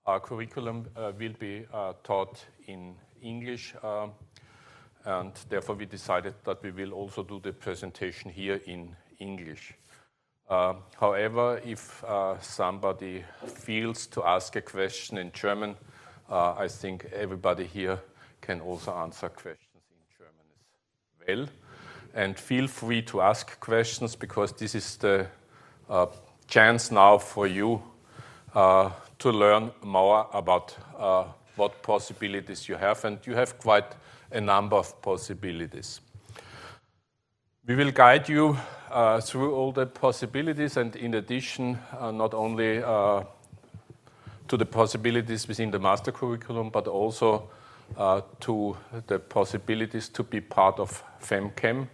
Our curriculum will be taught in English, and therefore we decided that we will also do the presentation here in English. However, if somebody feels to ask a question in German, I think everybody here can also answer questions in German as well. And feel free to ask questions, because this is the chance now for you to learn more about what possibilities you have, and you have quite a number of possibilities. We will guide you through all the possibilities, and in addition, not only to the possibilities within the master curriculum, but also to the possibilities to be part of FemChem,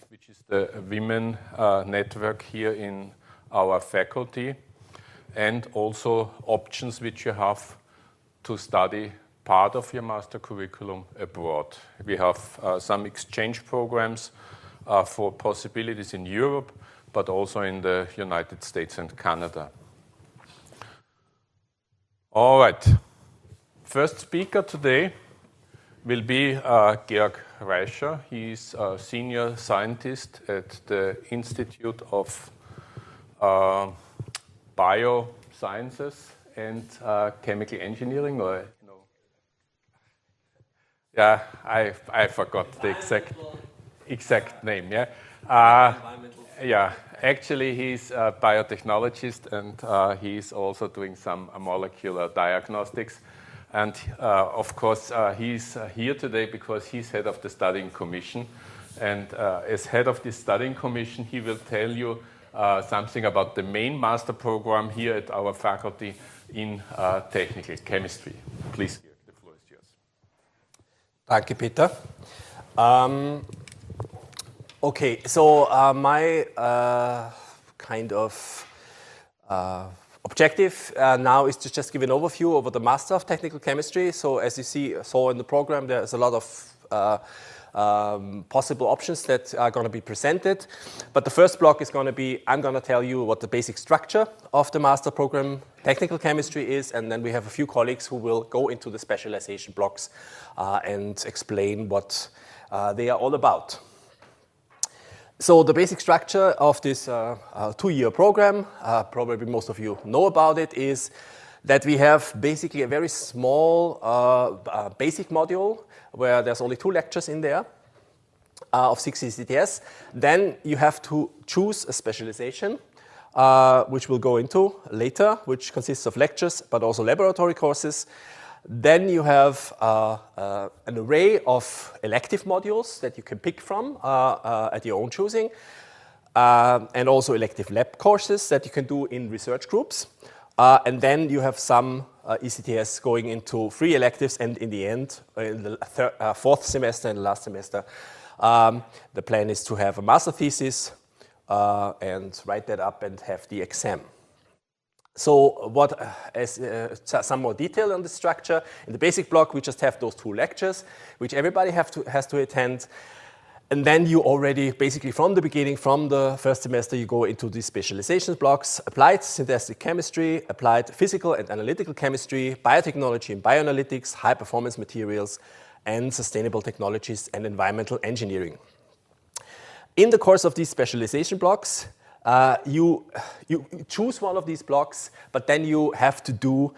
which is the women network here in our faculty, and also options which you have to study part of your master curriculum abroad. We have some exchange programs for possibilities in Europe, but also in the United States and Canada. All right. First speaker today will be Georg Reischer. He is a senior scientist at the Institute of Biosciences and Chemical Engineering, or yeah, I forgot the exact name. Yeah, yeah. Actually, he's a biotechnologist, and he's also doing some molecular diagnostics. And of course, he's here today because he's head of the studying commission. And as head of the studying commission, he will tell you something about the main master program here at our faculty in technical chemistry. Please, the floor is yours. Thank you, Peter. Okay, so my kind of objective now is to just give an overview over the Master of Technical Chemistry. So as you saw in the program, there's a lot of possible options that are going to be presented. But the first block is going to be, I'm going to tell you what the basic structure of the master program Technical Chemistry is, and then we have a few colleagues who will go into the specialization blocks and explain what they are all about. So the basic structure of this two-year program, probably most of you know about it, is that we have basically a very small basic module where there's only 2 lectures in there of 6 ECTS. Then you have to choose a specialization, which we'll go into later, which consists of lectures but also laboratory courses. Then you have an array of elective modules that you can pick from at your own choosing, and also elective lab courses that you can do in research groups. And then you have some ECTS going into 3 electives, and in the end, in the 4th semester and the last semester, the plan is to have a master thesis and write that up and have the exam. So what is some more detail on the structure? In the basic block, we just have those 2 lectures, which everybody has to attend. And then you already, basically from the beginning, from the first semester, you go into the specialization blocks: applied synthetic chemistry, applied physical and analytical chemistry, biotechnology and bioanalytics, high performance materials, and sustainable technologies and environmental engineering. In the course of these specialization blocks, you choose one of these blocks, but then you have to do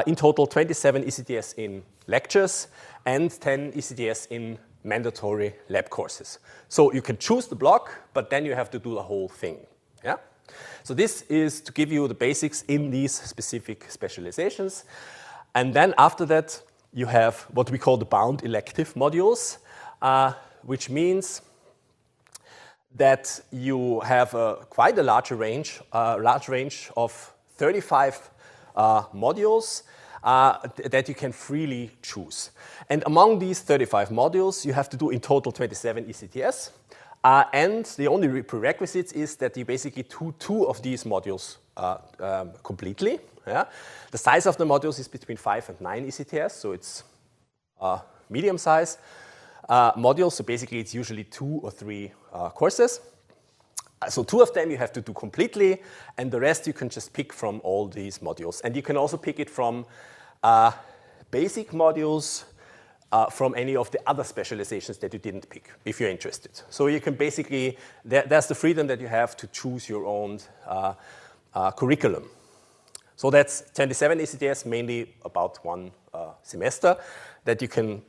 in total 27 ECTS in lectures and 10 ECTS in mandatory lab courses. So you can choose the block, but then you have to do the whole thing. Yeah? So this is to give you the basics in these specific specializations. And then after that, you have what we call the bound elective modules, which means that you have quite a large range of 35 modules that you can freely choose. And among these 35 modules, you have to do in total 27 ECTS. And the only prerequisites is that you basically do 2 of these modules completely. Yeah? The size of the modules is between 5 and 9 ECTS, so it's medium size modules. So basically, it's usually 2 or 3 courses. So 2 of them you have to do completely, and the rest you can just pick from all these modules. And you can also pick it from basic modules from any of the other specializations that you didn't pick, if you're interested. So you can basically, there's the freedom that you have to choose your own curriculum. So that's 27 ECTS, mainly about one semester, that you can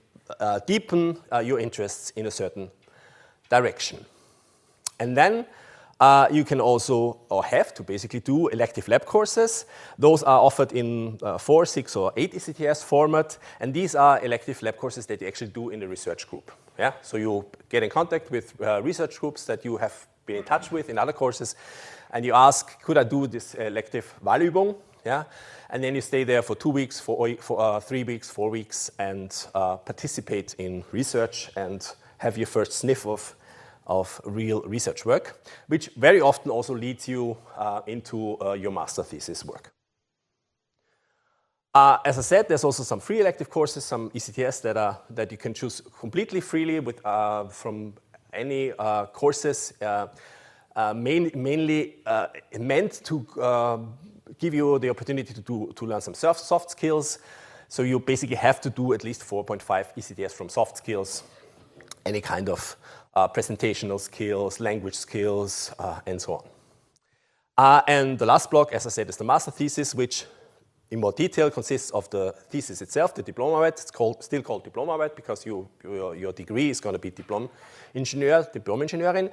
deepen your interests in a certain direction. And then you can also, or have to basically do elective lab courses. Those are offered in 4, 6, or 8 ECTS format, and these are elective lab courses that you actually do in the research group. Yeah? So you get in contact with research groups that you have been in touch with in other courses, and you ask, could I do this elective Wahlübung? Yeah? And then you stay there for 2 weeks, for 3 weeks, 4 weeks, and participate in research and have your first sniff of real research work, which very often also leads you into your master thesis work. As I said, there's also some free elective courses, some ECTS that you can choose completely freely from any courses, mainly meant to give you the opportunity to learn some soft skills. So you basically have to do at least 4.5 ECTS from soft skills, any kind of presentational skills, language skills, and so on. And the last block, as I said, is the master thesis, which in more detail consists of the thesis itself, the Diplomarbeit. It's still called Diplomarbeit because your degree is going to be Diplom-Ingenieurin.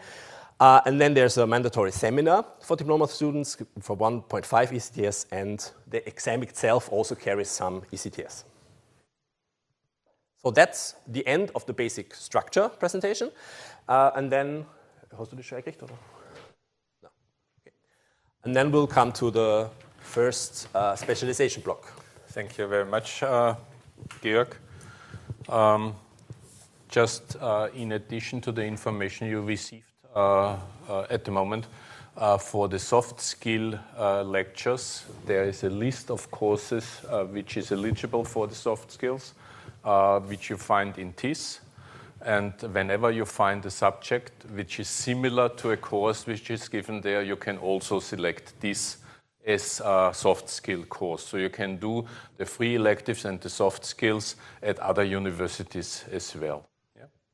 And then there's a mandatory seminar for diploma students for 1.5 ECTS, and the exam itself also carries some ECTS. So that's the end of the basic structure presentation. And then, hast du das schon gekriegt, oder? No. Okay. And then we'll come to the first specialization block. Thank you very much, Georg. Just in addition to the information you received at the moment, for the soft skill lectures, there is a list of courses which is eligible for the soft skills, which you find in TIS. And whenever you find a subject which is similar to a course which is given there, you can also select this as a soft skill course. So you can do the free electives and the soft skills at other universities as well.